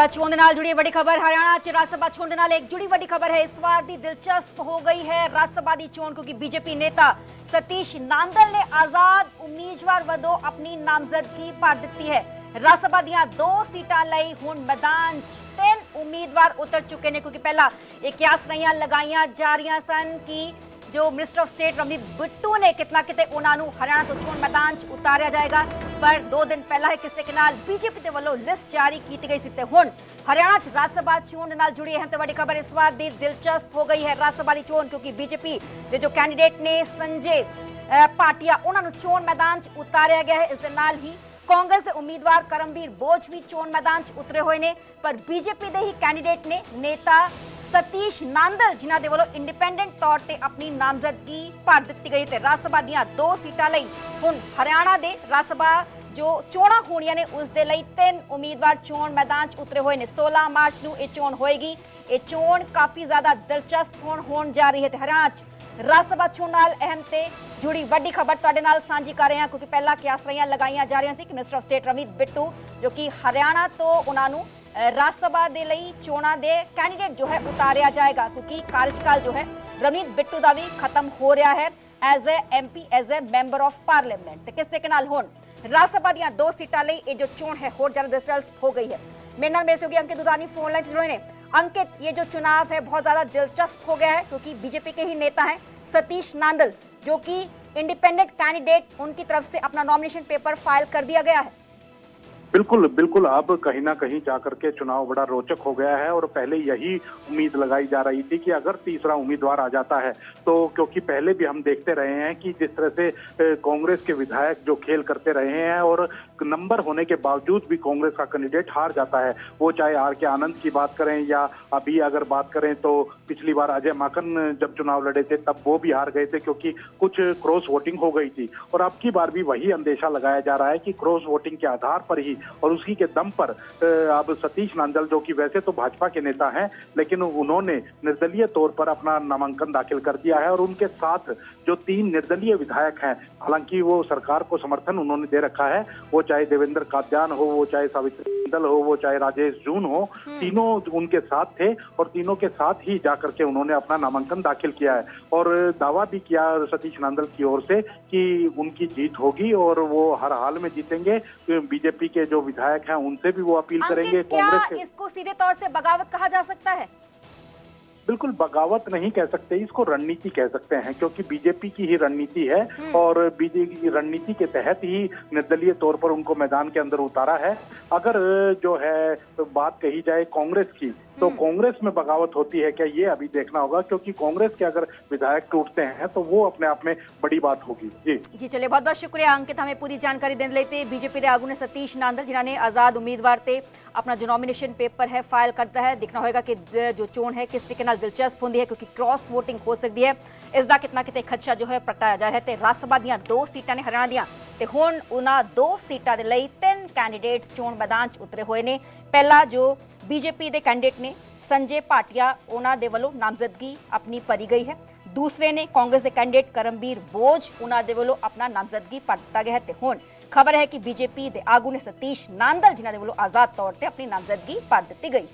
ਸਭਾ ਚੋਣ ਦੇ ਨਾਲ ਜੁੜੀ ਵੱਡੀ ਖਬਰ ਹਰਿਆਣਾ ਚ ਰਾਜ ਸਭਾ ਚੋਣ ਦੇ ਨਾਲ ਇੱਕ ਜੁੜੀ ਵੱਡੀ ਖਬਰ ਹੈ। ਇਸ ਵਾਰ ਦੀ ਦਿਲਚਸਪ ਹੋ ਗਈ ਹੈ ਰਾਜ ਸਭਾ ਦੀ ਚੋਣ क्योंकि बीजेपी नेता सतीश नांदल ने आजाद उम्मीदवार वजों अपनी नामजदगी भर दी है। राज सभा ਦੀਆਂ 2 सीटां ਲਈ ਹੁਣ मैदान 3 उम्मीदवार उतर चुके हैं क्योंकि पहला एक ਕਿਆਸਰੀਆਂ लगाईਆਂ जा रही सन कि जो minister of state Ravneet Bittu ने कितना किते उन्होंने हरियाणा तो चोण मैदान च उतारिया जाएगा, पर 2 दिन पहला है किसी के नाल बीजेपी के वालों लिस्ट जारी की गई सी। हुण हरियाणा च राज सभा चोण नाल जुड़ी अहम ते वड्डी खबर इस बार दी दिलचस्प हो गई है राज सभा की चोण क्योंकि बीजेपी के जो कैंडीडेट ने संजय भाटिया उन्होंने चोण मैदान च उतारिया गया है। इस दे नाल ही कांग्रेस के उम्मीदवार करमवीर बोझ भी चोण मैदान च उतरे हुए ने, पर बीजेपी के ही कैंडीडेट ने नेता सतीश नांदल जिन्हां दे वल्लों इंडिपेंडेंट तौर पर अपनी नामजदगी भर दी गई। राज सभा दी 2 सीटां लई हुण हरियाणा दे राज सभा जो चोणां होणीआं ने उस दे लई 3 उम्मीदवार चोण मैदान च उतरे हुए ने। 16 मार्च नूं यह चोण होएगी। ये चोण काफ़ी ज़्यादा दिलचस्प होण जा रही है। हरियाणा च राज सभा चोण नाल अहम ते जुड़ी वड्डी खबर तुहाडे नाल सांझी कर रहे हैं क्योंकि पहला कियासरियां लगाईਆਂ जा रही सी कि minister of state Ravneet Bittu जो कि हरियाणा तो उन्होंने राज सभा दे लई चोणां दे कैंडीडेट जो है उतारिया जाएगा क्योंकि कार्यकाल जो है रवनीत बिट्टू का भी खत्म हो रहा है as a MP as a member of parliament. किस तरीके नाल हुण राज सभा दी 2 सीटां लई ये जो चोण है होर ज़्यादा दिलचस्प हो गई है। मेरे नाल मेरे सहयोगी अंकित दुधानी फोन लाइन जुड़े ने। अंकित, ये जो चुनाव है बहुत ज़्यादा दिलचस्प हो गया है क्योंकि बीजेपी के ही नेता हैं सतीश नांदल जो कि इंडिपेंडेंट कैंडिडेट उनकी तरफ से अपना नॉमिनेशन पेपर फाइल कर दिया गया है। बिल्कुल बिल्कुल, अब कहीं ना कहीं जाकर के चुनाव बड़ा रोचक हो गया है और पहले यही उम्मीद लगाई जा रही थी कि अगर तीसरा उम्मीदवार आ जाता है तो, क्योंकि पहले भी हम देखते रहे हैं कि जिस तरह से कांग्रेस के विधायक जो खेल करते रहे हैं और नंबर होने के बावजूद भी कांग्रेस का कैंडिडेट हार जाता है, वो चाहे R.K. आनंद की बात करें या अभी अगर बात करें तो पिछली बार अजय माकन जब चुनाव लड़े थे तब वो भी हार गए थे क्योंकि कुछ क्रॉस वोटिंग हो गई थी। और अब की बार भी वही अंदेशा लगाया जा रहा है कि क्रॉस वोटिंग के आधार पर ही और उसी के दम पर अब सतीश नांदल जो कि वैसे तो भाजपा के नेता हैं लेकिन उन्होंने निर्दलीय तौर पर अपना नामांकन दाखिल कर दिया है और उनके साथ जो 3 निर्दलीय विधायक हैं, हालांकि वो सरकार को समर्थन उन्होंने दे रखा है, वो चाहे देवेंद्र कात्यान हो, वो चाहे सावित्री नांदल हो, वो चाहे राजेश जून हो, तीनों उनके साथ थे और तीनों के साथ ही जाकर के उन्होंने अपना नामांकन दाखिल किया है और दावा भी किया सतीश नांदल की ओर से कि उनकी जीत होगी और वो हर हाल में जीतेंगे। बीजेपी के जो विधायक हैं उनसे भी वो अपील करेंगे। कांग्रेस के इसको सीधे तौर से बगावत कहा जा सकता है? बिल्कुल बगावत नहीं कह सकते, इसको रणनीति कह सकते हैं क्योंकि बीजेपी की ही रणनीति है और बीजेपी की रणनीति के तहत ही निर्दलीय तौर पर उनको मैदान के अंदर उतारा है। अगर जो है बात कही जाए कांग्रेस की तो कांग्रेस में बगावत होती है क्या, ये अभी देखना होगा क्योंकि कांग्रेस के अगर विधायक टूटते हैं तो वो अपने आप में बड़ी बात होगी। जी चलिए, बहुत बहुत शुक्रिया अंकित, हमें पूरी जानकारी देने लेते। बीजेपी के आगू ने सतीश नांदल जिन्होंने आजाद उम्मीदवार से अपना जो नॉमिनेशन पेपर है फाइल करता है। देखना होगा कि जो चोण है किस तरीके नाल दिलचस्प होंदी है क्योंकि क्रॉस वोटिंग हो सकती है। इसका कितना किते खदशा जो है प्रगटाया जा रहा है। राज सभा दी 2 सीटां ने हरियाणा दियां ते हुण उन्हां 2 सीटां दे लई 3 कैंडीडेट्स चोण मैदान च उतरे हुए ने। पहला जो बीजेपी के कैंडीडेट ने संजय भाटिया उन्हां दे वल्लों नामजदगी अपनी भरी गई है। दूसरे ने कांग्रेस के कैंडीडेट करमवीर बोझ उन्हां दे वल्लों अपना नामजदगी भर दिता गया है ते हुण खबर है कि बीजेपी के आगू ने सतीश नांदल जिन्हां दे वल्लों आजाद तौर पर अपनी नामजदगी भर दी गई।